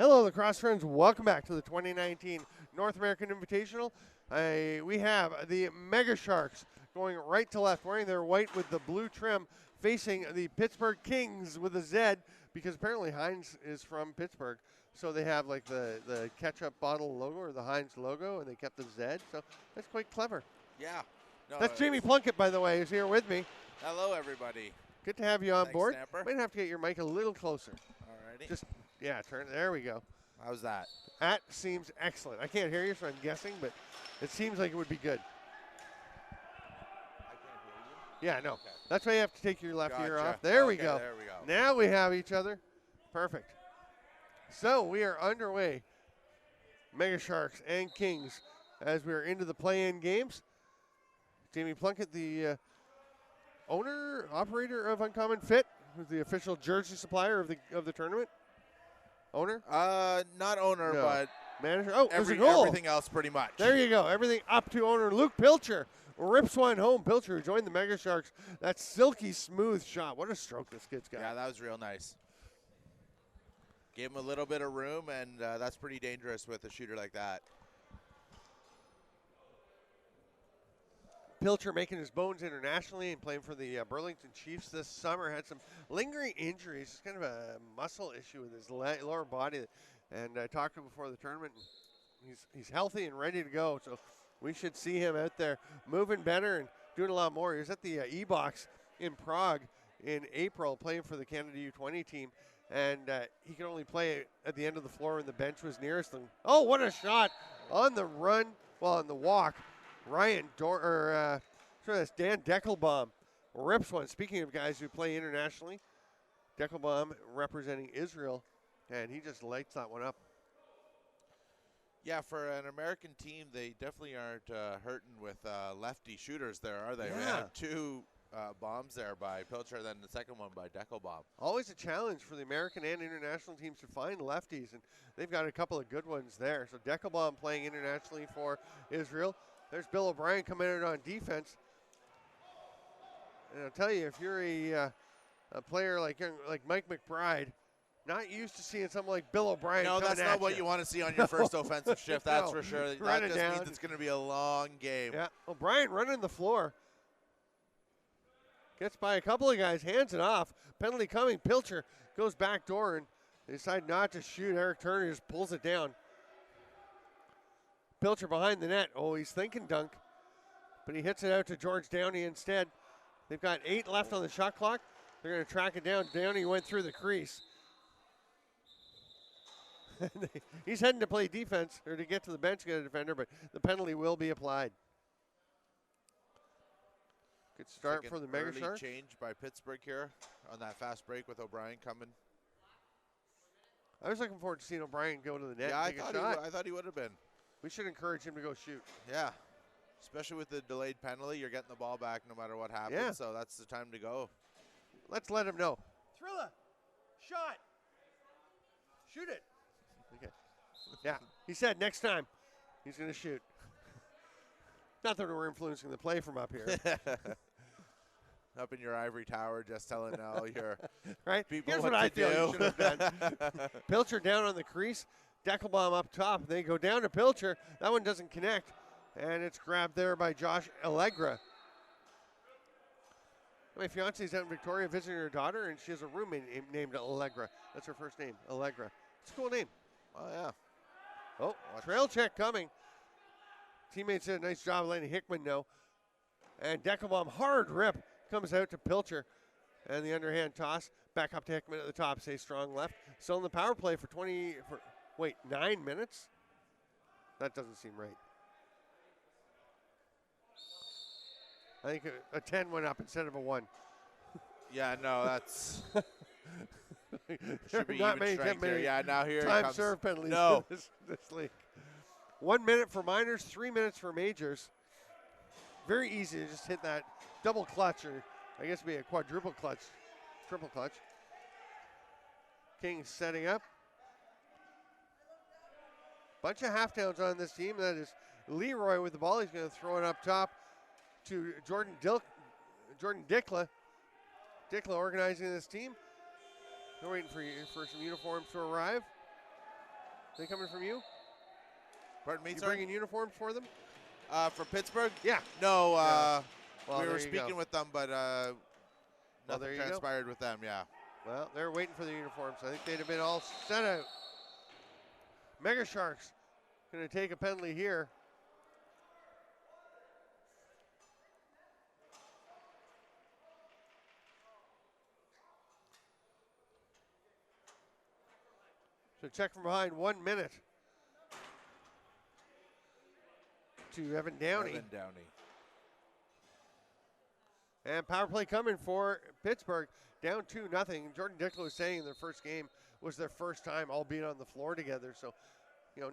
Hello, lacrosse friends. Welcome back to the 2019 North American Invitational. We have the Megasharks going right to left, wearing their white with the blue trim, facing the Pittsburgh Kingz with a Z, because apparently Heinz is from Pittsburgh. So they have like the ketchup bottle logo or the Heinz logo, and they kept the Z. So that's quite clever. Yeah. No, that's Jamie Plunkett, by the way, who's here with me. Hello, everybody. Good to have you on board. Snapper. Might have to get your mic a little closer. Alrighty. Just, yeah, turn. There we go. How's that? That seems excellent. I can't hear you, so I'm guessing, but it seems like it would be good. I can't hear you? Yeah, no. Okay. That's why you have to take your left ear Gotcha. off. There we Okay, go. there we go. Now we have each other. Perfect. So we are underway. Megasharks and Kingz as we're into the play-in games. Jamie Plunkett, the owner, operator of Uncommon Fit, who's the official jersey supplier of the tournament. Owner? Not owner, No. but manager. Oh, there's a goal. Everything else pretty much. There you go. Everything up to owner Luke Pilcher. Rips one home. Pilcher, who joined the Megasharks. That silky smooth shot. What a stroke this kid's got. Yeah, that was real nice. Gave him a little bit of room, and that's pretty dangerous with a shooter like that. Pilcher making his bones internationally and playing for the Burlington Chiefs this summer. Had some lingering injuries. It's kind of a muscle issue with his lower body. And I talked to him before the tournament. He's healthy and ready to go. So we should see him out there moving better and doing a lot more. He was at the E-Box in Prague in April playing for the Canada U20 team. And he could only play at the end of the floor when the bench was nearest him. Oh, what a shot on the run, well, on the walk. Dan Deckelbaum rips one. Speaking of guys who play internationally, Deckelbaum representing Israel, and he just lights that one up. Yeah, for an American team, they definitely aren't hurting with lefty shooters there, are they? Yeah. We have two bombs there by Pilcher, then the second one by Deckelbaum. Always a challenge for the American and international teams to find lefties, and they've got a couple of good ones there. So Deckelbaum playing internationally for Israel. There's Bill O'Brien coming in on defense. And I'll tell you, if you're a player like Mike McBride, not used to seeing something like Bill O'Brien. No, that's not what you want to see on your first offensive shift, that's for sure. That just means it's going to be a long game. Yeah, O'Brien running the floor. Gets by a couple of guys, hands it off. Penalty coming. Pilcher goes back door and they decide not to shoot. Eric Turner just pulls it down. Pilcher behind the net. Oh, he's thinking dunk. But he hits it out to George Downey instead. They've got 8 left on the shot clock. They're going to track it down. Downey went through the crease. He's heading to play defense, or to get to the bench to get a defender, but the penalty will be applied. Good start for the Megasharks. Early change by Pittsburgh here on that fast break with O'Brien coming. I was looking forward to seeing O'Brien go to the net Yeah, and take a shot. I thought he would have been. We should encourage him to go shoot. Yeah, especially with the delayed penalty. You're getting the ball back no matter what happens, Yeah. so that's the time to go. Let's let him know. Thrilla, shot. Shoot it. Okay. Yeah, he said next time he's going to shoot. Not that we're influencing the play from up here. Up in your ivory tower, just telling all your right? people Here's what I to feel do. you should have done. Pilcher down on the crease. Deckelbaum up top. They go down to Pilcher. That one doesn't connect. And it's grabbed there by Josh Allegra. My fiance's out in Victoria visiting her daughter, and she has a roommate named Allegra. That's her first name, Allegra. It's a cool name. Oh, yeah. Oh, trail check coming. Teammates did a nice job letting Hickman know. And Deckelbaum, hard rip, comes out to Pilcher. And the underhand toss back up to Hickman at the top. Stay strong left. Still in the power play for 9 minutes? That doesn't seem right. I think a 10 went up instead of a 1. Yeah, no, that's should be not even strength here. Yeah, now here time comes. serve penalties No. in this league. 1 minute for minors, 3 minutes for majors. Very easy to just hit that double clutch, or I guess it'd be a quadruple clutch, triple clutch. Kingz setting up. Bunch of half downs on this team. That is Leroy with the ball. He's going to throw it up top to Jordan Dickla. Dickla organizing this team. They're waiting for some uniforms to arrive. They coming from you? Pardon me, You sir? bringing uniforms for them? For Pittsburgh? Yeah. No, Well, we there were you speaking go. with them, but there nothing you go. transpired with them, yeah. Well, they're waiting for the uniforms. I think they'd have been all set out. Megasharks going to take a penalty here. So check from behind, 1 minute. To Evan Downey. Evan Downey. And power play coming for Pittsburgh. Down 2-0. Jordan Dickel was saying in their first game was their first time all being on the floor together. So,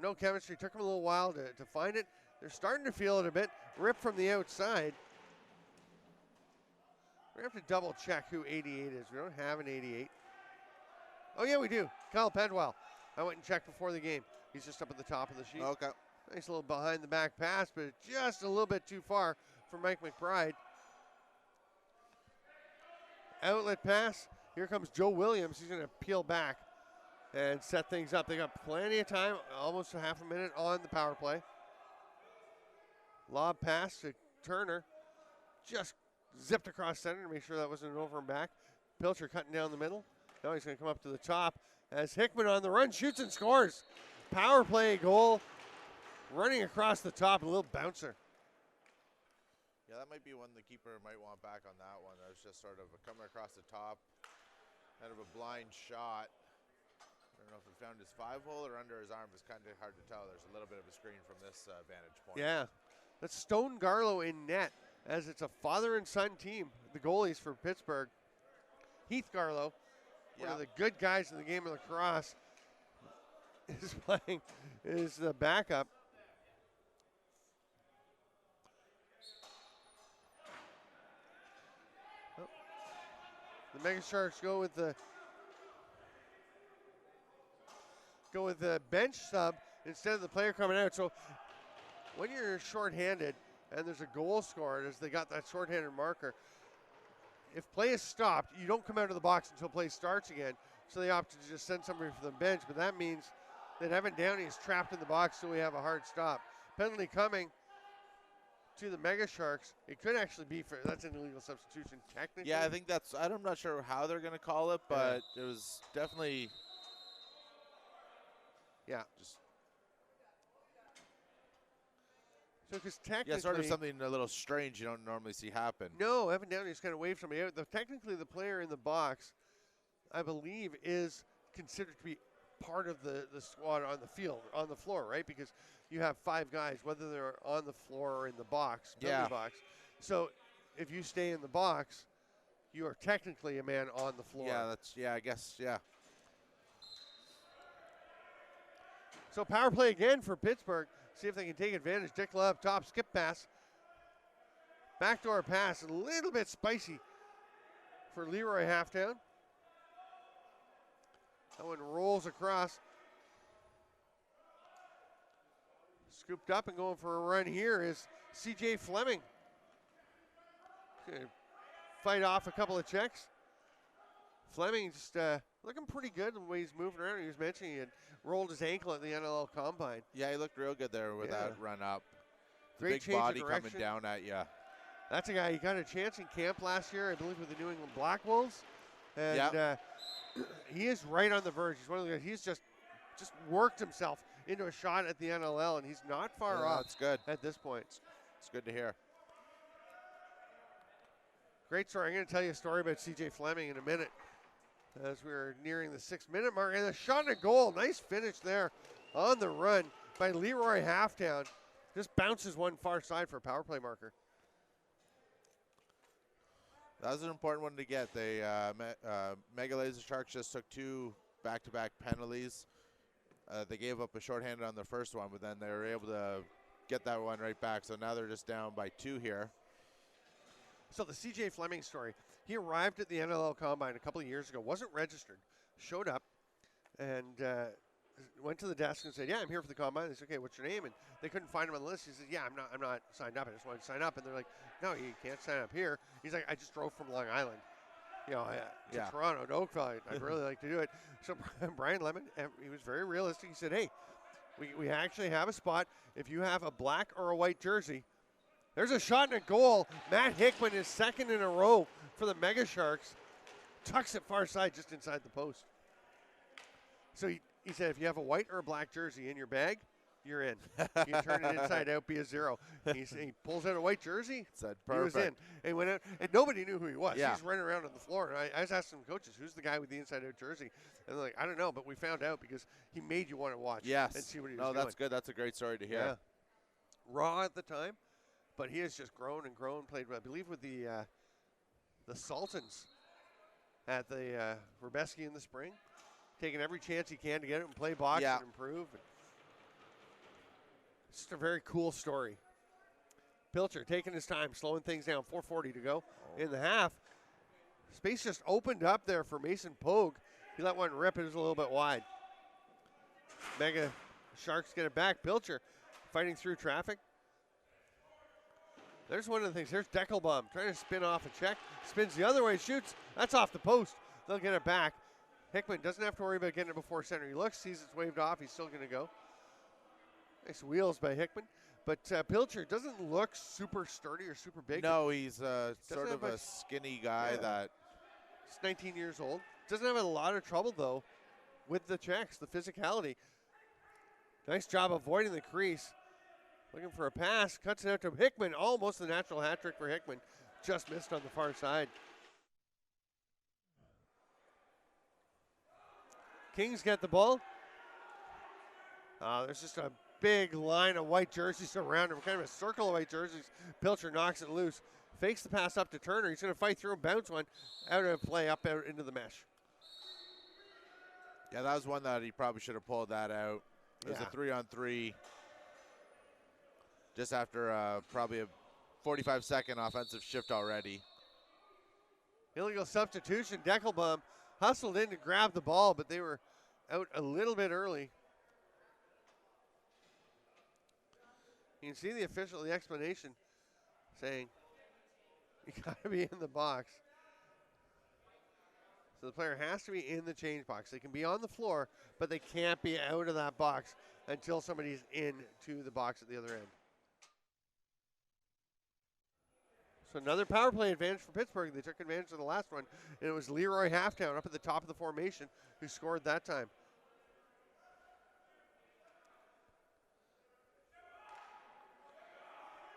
no chemistry. Took them a little while to find it. They're starting to feel it a bit. Rip from the outside. We're going to have to double check who 88 is. We don't have an 88. Oh, yeah, we do. Kyle Pedwell. I went and checked before the game. He's just up at the top of the sheet. Okay. Nice little behind the back pass, but just a little bit too far for Mike McBride. Outlet pass. Here comes Joe Williams. He's going to peel back and set things up. They got plenty of time, almost a half a minute on the power play. Lob pass to Turner. Just zipped across center to make sure that wasn't an over and back. Pilcher cutting down the middle. Now he's going to come up to the top as Hickman on the run shoots and scores. Power play goal. Running across the top, a little bouncer. Yeah, that might be one the keeper might want back on that one. That was just sort of coming across the top, kind of a blind shot. I don't know if he found his 5-hole or under his arm. It's kind of hard to tell. There's a little bit of a screen from this vantage point. Yeah, that's Stone Garlow in net, as it's a father and son team, the goalies for Pittsburgh. Heath Garlow, one of the good guys in the game of lacrosse, is playing, is the backup. The Megasharks go with the bench sub instead of the player coming out. So when you're shorthanded and there's a goal scored, as they got that shorthanded marker, if play is stopped, you don't come out of the box until play starts again. So they opted to just send somebody from the bench, but that means that Evan Downey is trapped in the box, so we have a hard stop. Penalty coming to the Megasharks. It could actually be that's an illegal substitution technically. Yeah, I think that's, I'm not sure how they're going to call it, but it was definitely. Yeah. Just. So because technically. Yeah, sort of something a little strange you don't normally see happen. No, Evan Downey just kind of waved somebody out. Technically the player in the box, I believe, is considered to be part of the squad on the field, on the floor, right? Because you have 5 guys, whether they're on the floor or in the box, penalty box. So if you stay in the box, you are technically a man on the floor. Yeah, I guess, yeah. So power play again for Pittsburgh. See if they can take advantage. Dick Love, top skip pass. Backdoor pass, a little bit spicy for Leroy Halftown. That one rolls across. Scooped up and going for a run here is C.J. Fleming. Gonna fight off a couple of checks. Fleming just looking pretty good the way he's moving around. He was mentioning he had rolled his ankle at the NLL Combine. Yeah, he looked real good there with that run up. Great big change of body direction. coming down at you. That's a guy, he got a chance in camp last year, I believe, with the New England Black Wolves. And he is right on the verge. He's one of the guys, he's just worked himself into a shot at the NLL, and he's not far off. That's good at this point. It's good to hear. Great story. I'm going to tell you a story about C.J. Fleming in a minute as we're nearing the 6-minute mark. And a shot and a goal. Nice finish there on the run by Leroy Halftown. Just bounces one far side for a power play marker. That was an important one to get. They Megasharks just took 2 back-to-back penalties. They gave up a shorthanded on their first one, but then they were able to get that one right back. So now they're just down by 2 here. So the C.J. Fleming story, he arrived at the NLL Combine a couple of years ago, wasn't registered, showed up, and went to the desk and said, yeah, I'm here for the Combine. They said, okay, what's your name? And they couldn't find him on the list. He said, yeah, I'm not signed up. I just wanted to sign up. And they're like, no, you can't sign up here. He's like, I just drove from Long Island, to Toronto, to Oakville. I'd really like to do it. So Brian Lemon, he was very realistic. He said, hey, We actually have a spot. If you have a black or a white jersey, there's a shot and a goal. Matt Hickman is second in a row for the Megasharks. Tucks it far side just inside the post. So he said if you have a white or a black jersey in your bag, you're in. You turn it inside out, be a 0. He pulls out a white jersey. Said perfect. He was in. And went out, and nobody knew who he was. Yeah. He's running around on the floor. And I was asking coaches, who's the guy with the inside out jersey? And they're like, I don't know, but we found out because he made you want to watch and see what he was doing. No, that's good. That's a great story to hear. Yeah. Raw at the time, but he has just grown and grown. Played, I believe, with the Sultans at the Verbeski in the spring. Taking every chance he can to get it and play box and improve. It's just a very cool story. Pilcher taking his time, slowing things down. 4:40 to go in the half. Space just opened up there for Mason Pogue. He let one rip. It was a little bit wide. Mega Sharks get it back. Pilcher fighting through traffic. There's one of the things. There's Deckelbaum trying to spin off a check. Spins the other way, shoots. That's off the post. They'll get it back. Hickman doesn't have to worry about getting it before center. He looks, sees it's waved off. He's still going to go. Nice wheels by Hickman. But Pilcher doesn't look super sturdy or super big. No, he's sort of a skinny guy that. He's 19 years old. Doesn't have a lot of trouble, though, with the checks, the physicality. Nice job avoiding the crease. Looking for a pass. Cuts it out to Hickman. Almost the natural hat trick for Hickman. Just missed on the far side. Kingz get the ball. There's just a big line of white jerseys around him, kind of a circle of white jerseys. Pilcher knocks it loose. Fakes the pass up to Turner. He's going to fight through and bounce one out of play up out into the mesh. Yeah, that was one that he probably should have pulled that out. It was a 3-on-3 just after probably a 45-second offensive shift already. Illegal substitution. Deckelbaum hustled in to grab the ball, but they were out a little bit early. You can see the official, the explanation saying, you got to be in the box. So the player has to be in the change box. They can be on the floor, but they can't be out of that box until somebody's into the box at the other end. So another power play advantage for Pittsburgh. They took advantage of the last one, and it was Leroy Halftown up at the top of the formation who scored that time.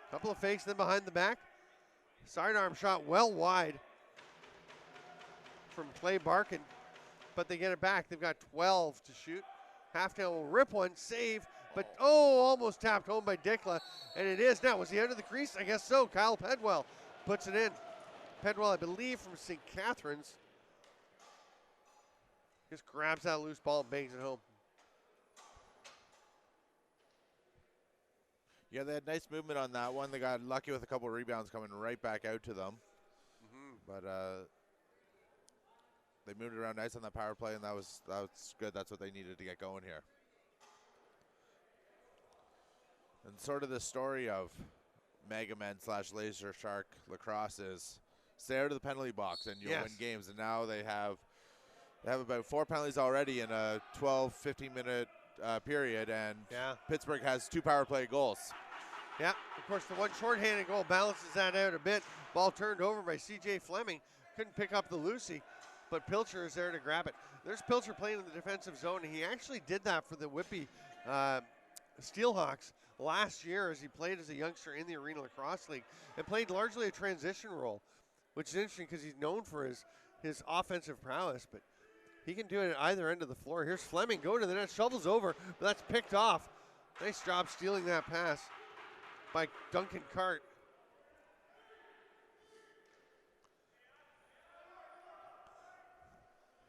Couple of fakes, then behind the back. Sidearm shot well wide from Clay Barkin, but they get it back. They've got 12 to shoot. Halftown will rip one, save, but almost tapped home by Dikla, and it is now. Was he out of the crease? I guess so. Kyle Pedwell puts it in. Pedwell, I believe, from St. Catharines. Just grabs that loose ball and bangs it home. Yeah, they had nice movement on that one. They got lucky with a couple of rebounds coming right back out to them. But they moved it around nice on that power play, and that was good. That's what they needed to get going here. And sort of the story of Mega Men / Laser Shark Lacrosse is stay out of the penalty box and you'll win games. And now they have about 4 penalties already in a 12, 15-minute period, and Pittsburgh has 2 power play goals. Yeah, of course, the one shorthanded goal balances that out a bit. Ball turned over by C.J. Fleming. Couldn't pick up the Lucy, but Pilcher is there to grab it. There's Pilcher playing in the defensive zone, and he actually did that for the Whippy Steelhawks last year as he played as a youngster in the Arena Lacrosse League and played largely a transition role, which is interesting because he's known for his offensive prowess, but he can do it at either end of the floor. Here's Fleming going to the net, shovels over, but that's picked off. Nice job stealing that pass by Duncan Cart.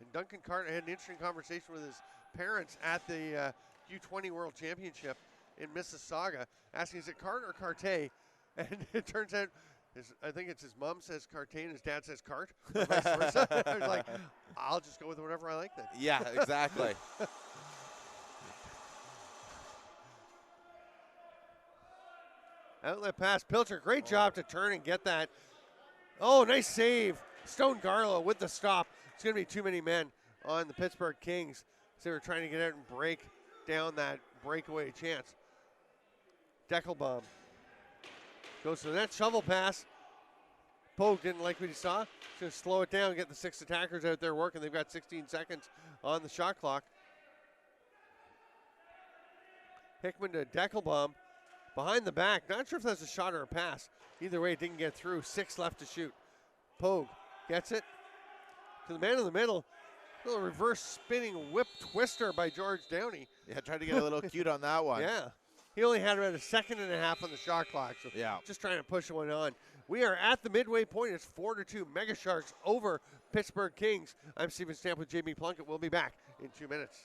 And Duncan Cart had an interesting conversation with his parents at the U20 World Championship in Mississauga, asking, is it Cart or Carte? And it turns out, I think it's his mom says Carte and his dad says Cart, or vice versa. I was like, I'll just go with whatever I like then. Yeah, exactly. Outlet pass, Pilcher, great job to turn and get that. Oh, nice save. Stone Garlow with the stop. It's going to be too many men on the Pittsburgh Kingz. So they were trying to get out and break down that breakaway chance. Deckelbaum goes to the net, shovel pass. Pogue didn't like what he saw. He's going to slow it down, get the 6 attackers out there working. They've got 16 seconds on the shot clock. Hickman to Deckelbaum. Behind the back. Not sure if that's a shot or a pass. Either way, it didn't get through. 6 left to shoot. Pogue gets it to the man in the middle. A little reverse spinning whip twister by George Downey. Yeah, tried to get a little cute on that one. Yeah. He only had about a second and a half on the shot clock. So yeah, just trying to push one on. We are at the midway point. It's 4-2. Megasharks over Pittsburgh Kingz. I'm Steven Stamp with JB Plunkett. We'll be back in 2 minutes.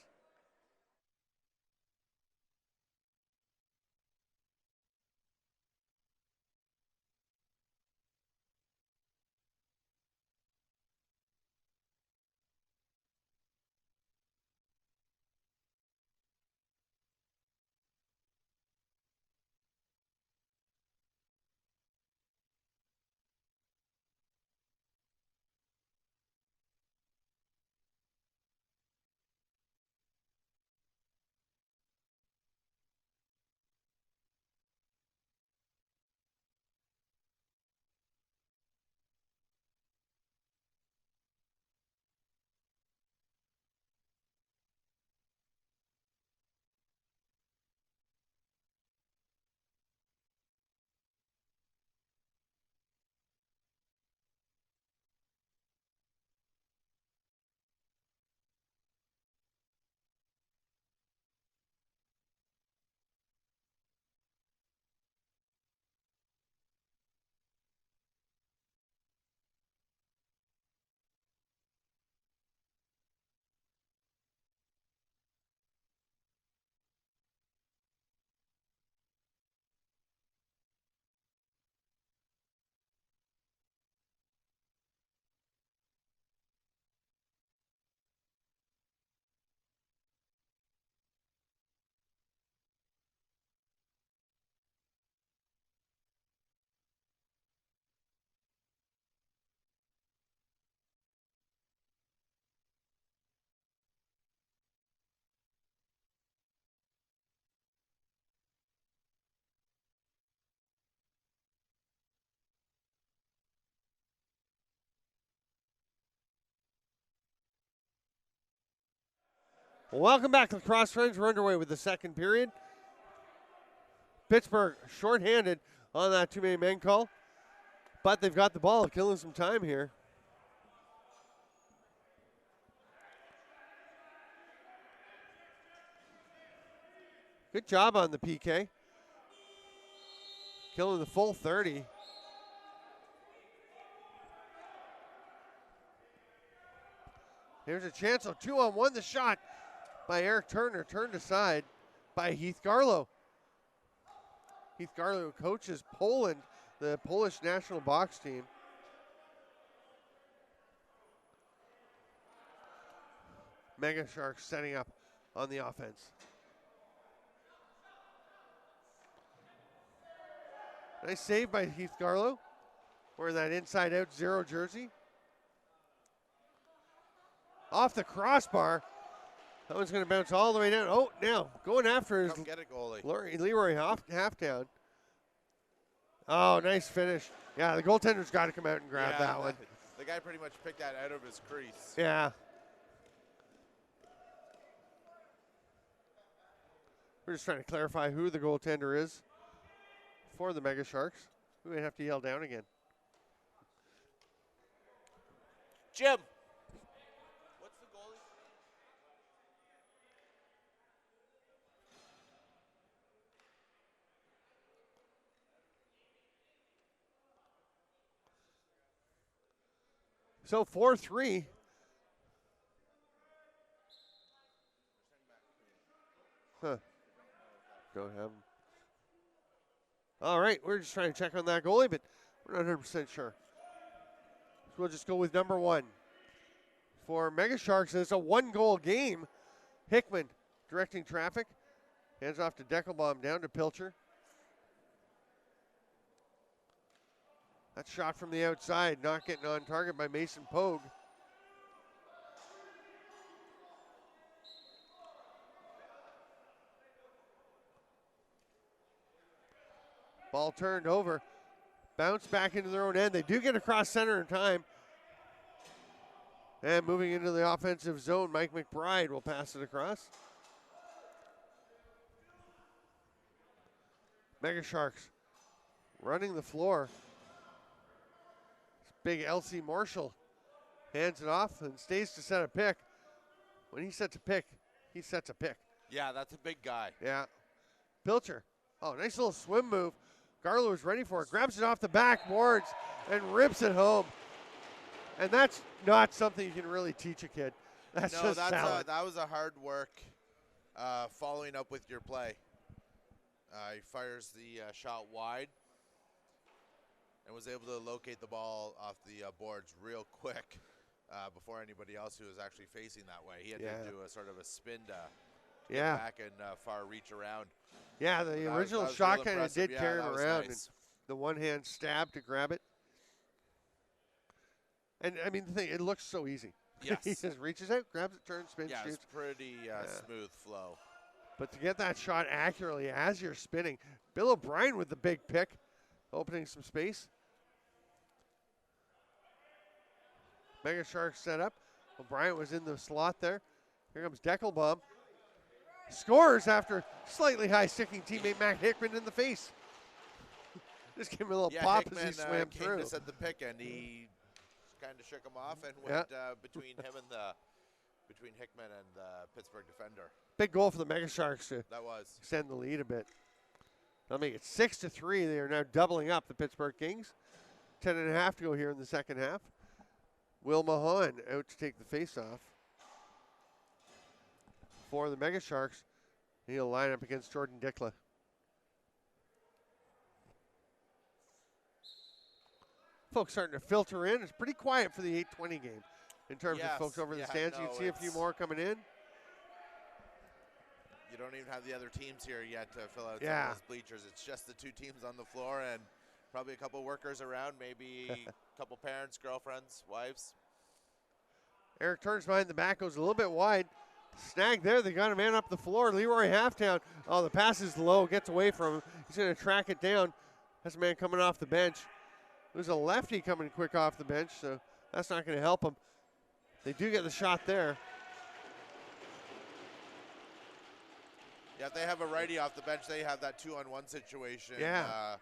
Welcome back to Lacrosse Friends. We're underway with the second period. Pittsburgh shorthanded on that too-many men call, but they've got the ball, killing some time here. Good job on the PK. Killing the full 30. Here's a chance, so 2-on-1, the shot by Eric Turner, turned aside by Heath Garlow. Heath Garlow coaches Poland, the Polish national box team. Megasharks setting up on the offense. Nice save by Heath Garlow, wearing that inside-out 0 jersey. Off the crossbar. That one's going to bounce all the way down. Oh, now going after his get it, goalie. Leroy Halftown. Oh, nice finish. Yeah, the goaltender's got to come out and grab that one. The guy pretty much picked that out of his crease. Yeah. We're just trying to clarify who the goaltender is for the Megasharks. We might have to yell down again. Jim. What's the goalie? So 4-3. Huh. Don't have him. All right, we're just trying to check on that goalie, but we're not 100% sure. So we'll just go with number 1. For Megasharks, it's a 1-goal game. Hickman directing traffic. Hands off to Deckelbaum, down to Pilcher. That shot from the outside, not getting on target by Mason Pogue. Ball turned over. Bounce back into their own end. They do get across center in time. And moving into the offensive zone, Mike McBride will pass it across. Megasharks running the floor. Big LC Marshall hands it off and stays to set a pick. When he sets a pick, he sets a pick. Yeah, that's a big guy. Yeah. Pilcher. Oh, nice little swim move. Garlow is ready for it. Grabs it off the backboards and rips it home. And that's not something you can really teach a kid. That's just talent. That was a hard work following up with your play. He fires the shot wide and was able to locate the ball off the boards real quick before anybody else who was actually facing that way. He had to do a sort of a spin to get back and far reach around. Yeah, the original shot kind of did carry him around. Nice. And the one-hand stab to grab it. And, I mean, the thing, it looks so easy. Yes. He just reaches out, grabs it, turns, spins, shoots. Yeah, it's pretty smooth flow. But to get that shot accurately as you're spinning, Bill O'Brien with the big pick, opening some space. Megasharks set up. O'Brien was in the slot there. Here comes Deckelbaum. Scores after slightly high-sticking teammate Matt Hickman in the face. Just gave him a little pop Hickman, as he swam through. Just at the pick, and he kind of shook him off and went between him and between Hickman and the Pittsburgh defender. Big goal for the Megasharks to that was extend the lead a bit. They'll make it 6-3. They are now doubling up the Pittsburgh Kingz. 10.5 to go here in the second half. Will Mahan out to take the face-off for the Megasharks. He'll line up against Jordan Dickla. Folks starting to filter in. It's pretty quiet for the 8:20 game in terms of folks over the stands. You can see a few more coming in. You don't even have the other teams here yet to fill out some of those bleachers. It's just the two teams on the floor and probably a couple workers around, maybe a couple parents, girlfriends, wives. Eric turns behind the back, goes a little bit wide. Snag there. They got a man up the floor. Leroy Halftown. Oh, the pass is low. Gets away from him. He's going to track it down. That's a man coming off the bench. There's a lefty coming quick off the bench, so that's not going to help him. They do get the shot there. Yeah, if they have a righty off the bench, they have that 2-on-1 situation. Yeah.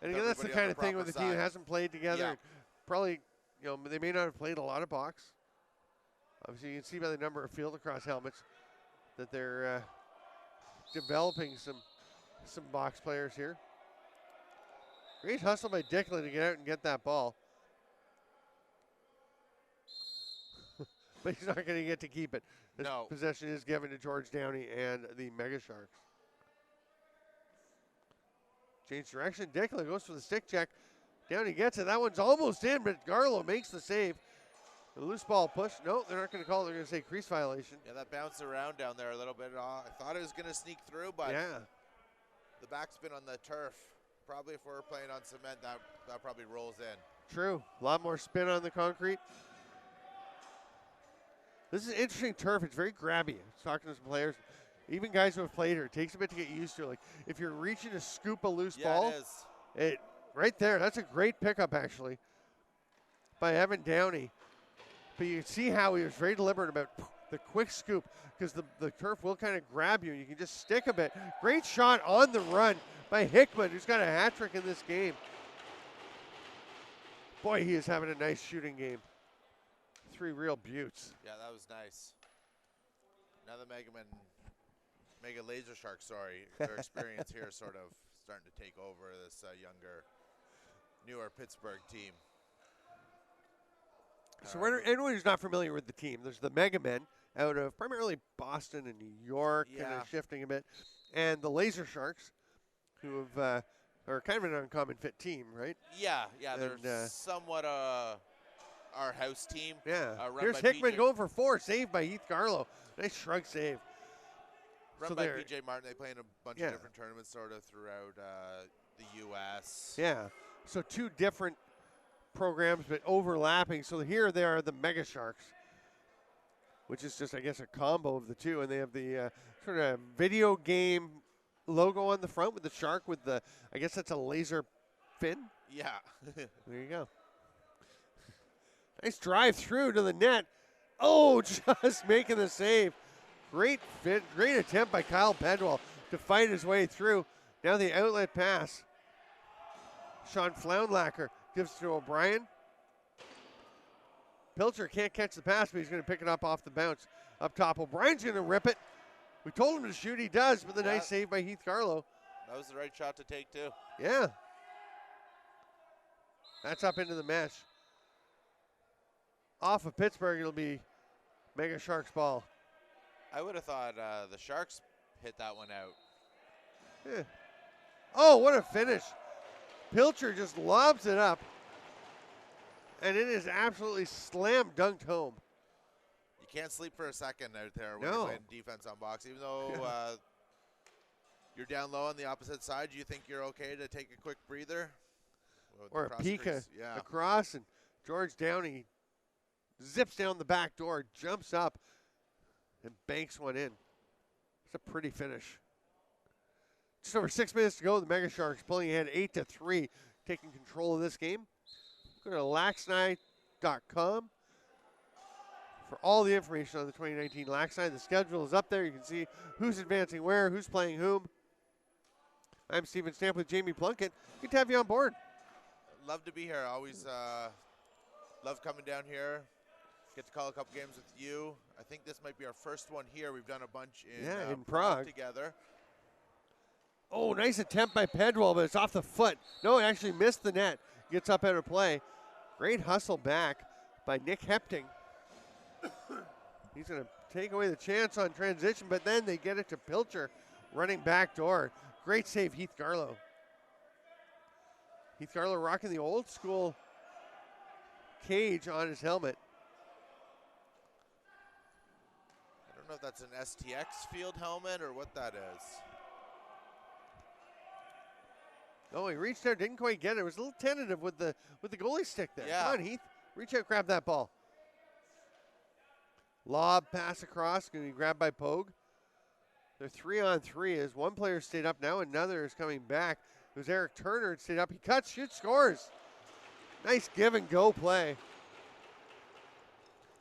And again, that's the kind of thing with the team that hasn't played together. Yeah. Probably, you know, they may not have played a lot of box. Obviously, you can see by the number of field lacrosse helmets that they're developing some box players here. Great hustle by Dickla to get out and get that ball. But he's not going to get to keep it. This possession is given to George Downey and the Megasharks. Change direction. Dickla goes for the stick check. Downey gets it. That one's almost in, but Garlow makes the save. The loose ball push. No, they're not going to call it. They're going to say crease violation. Yeah, that bounced around down there a little bit. I thought it was going to sneak through, but the backspin on the turf. Probably if we're playing on cement, that probably rolls in. True. A lot more spin on the concrete. This is interesting turf. It's very grabby. I was talking to some players, even guys who have played here. It takes a bit to get used to. Like if you're reaching to scoop a loose ball, it right there. That's a great pickup actually by Evan Downey. But you can see how he was very deliberate about the quick scoop because the turf will kind of grab you. You can just stick a bit. Great shot on the run by Hickman, who's got a hat trick in this game. Boy, he is having a nice shooting game. 3 real buttes. Yeah, that was nice. Now the Mega Laser Sharks, their experience here is sort of starting to take over this newer Pittsburgh team. So for anyone who's not familiar with the team, there's the Mega Men out of primarily Boston and New York, kind of shifting a bit, and the Laser Sharks, who have are kind of an uncommon fit team, right? Yeah, they're somewhat our house team. Yeah. Run Here's by Hickman going for 4, saved by Heath Garlow. Nice shrug save. Run by PJ Martin. They play in a bunch of different tournaments sort of throughout the U.S. Yeah. So 2 different programs, but overlapping. So here they are the Megasharks, which is just, I guess, a combo of the 2. And they have the sort of video game logo on the front with the shark with the, I guess that's a laser fin. Yeah. There you go. Nice drive through to the net. Oh, just making the save. Great fit, great attempt by Kyle Pedwell to fight his way through. Now the outlet pass. Sean Floundlacker gives to O'Brien. Pilcher can't catch the pass, but he's going to pick it up off the bounce. Up top, O'Brien's going to rip it. We told him to shoot, he does, but the nice save by Heath Carlo. That was the right shot to take, too. Yeah. That's up into the mesh. Off of Pittsburgh, it'll be Megasharks ball. I would have thought the Sharks hit that one out. Yeah. Oh, what a finish. Pilcher just lobs it up. And it is absolutely slam dunked home. You can't sleep for a second out there when No. you're playing defense on box. Even though you're down low on the opposite side, you think you're okay to take a quick breather? Or a peek Yeah. across, and George Downey zips down the back door, jumps up, and banks one in. It's a pretty finish. Just over 6 minutes to go. The Megasharks pulling ahead 8-3, taking control of this game. Go to LAXNai.com for all the information on the 2019 LAXNai. The schedule is up there. You can see who's advancing where, who's playing whom. I'm Stephen Stamp with Jamie Plunkett. Good to have you on board. Love to be here. Always love coming down here. Get to call a couple games with you. I think this might be our first one here. We've done a bunch in Prague together. Oh, nice attempt by Pedwell, but it's off the foot. No, he actually missed the net. Gets up out of play. Great hustle back by Nick Hepting. He's going to take away the chance on transition, but then they get it to Pilcher running back door. Great save, Heath Garlow. Heath Garlow rocking the old school cage on his helmet. I don't know if that's an STX field helmet or what that is. Oh, he reached there, didn't quite get it. It was a little tentative with the goalie stick there. Yeah. Come on, Heath. Reach out, grab that ball. Lob, pass across, going to be grabbed by Pogue. They're 3-on-3 as one player stayed up. Now another is coming back. It was Eric Turner that stayed up. He cuts, shoots, scores. Nice give and go play.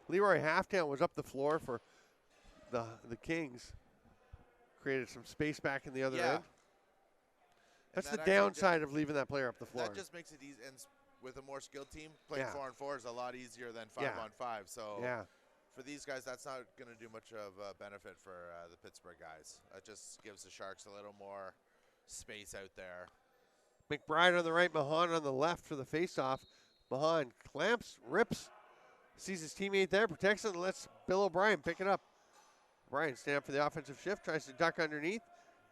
Leroy Halftown was up the floor for the Kingz. Created some space back in the other end. That's the downside of leaving that player up the floor. That just makes it easy. And with a more skilled team, playing 4-on-4 is a lot easier than 5-on-5. So for these guys, that's not going to do much of a benefit for the Pittsburgh guys. That just gives the Sharks a little more space out there. McBride on the right, Mahan on the left for the faceoff. Mahan clamps, rips, sees his teammate there, protects it, and lets Bill O'Brien pick it up. O'Brien stand up for the offensive shift, tries to duck underneath,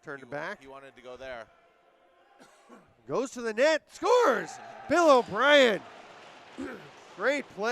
turned it back. He wanted to go there. Goes to the net, scores! Bill O'Brien. Great play.